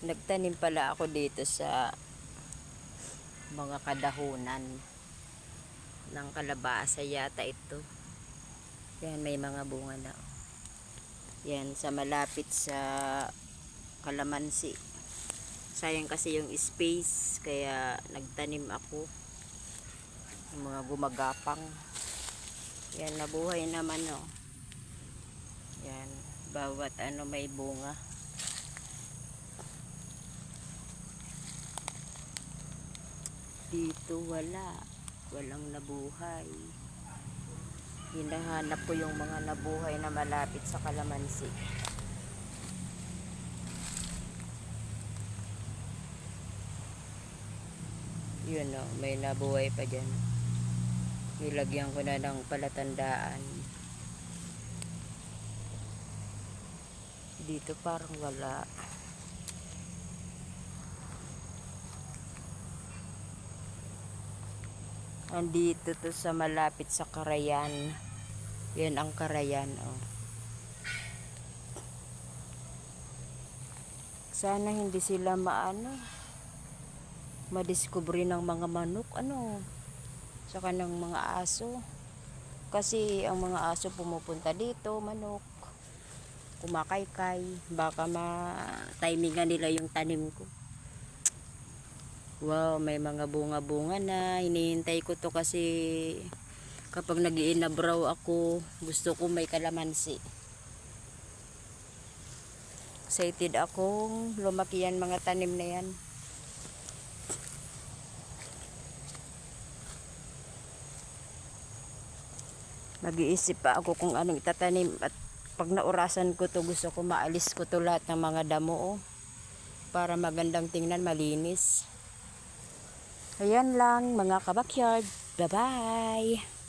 Nagtanim pala ako dito sa mga kadahunan ng kalabasa yata ito. Yan, may mga bunga na. Yan, sa malapit sa kalamansi. Sayang kasi yung space, kaya nagtanim ako ng mga gumagapang. Yan, nabuhay naman, oh. Yan, bawat ano may bunga. Dito walang nabuhay. Hinahanap ko yung mga nabuhay na malapit sa kalamansi. Yun, oh, may nabuhay pa dyan. Nilagyan ko na ng palatandaan. Dito parang wala. Andito to sa malapit sa Karayan. Yan ang Karayan, oh. Sana hindi sila madiskubre ng mga manok, saka ng mga aso. Kasi ang mga aso pumupunta dito, manok, kumakaykay. Baka ma-timingan nila yung tanim ko. Wow, may mga bunga-bunga na. Hinihintay ko to kasi kapag nag-iinabraw ako, gusto ko may kalamansi. Excited akong lumaki yan mga tanim na yan. Mag-iisip pa ako kung anong itatanim, at pag naurasan ko to, gusto ko maalis ko to lahat ng mga damo, oh, para magandang tingnan, malinis. Ayan lang mga kabakyard. Bye-bye!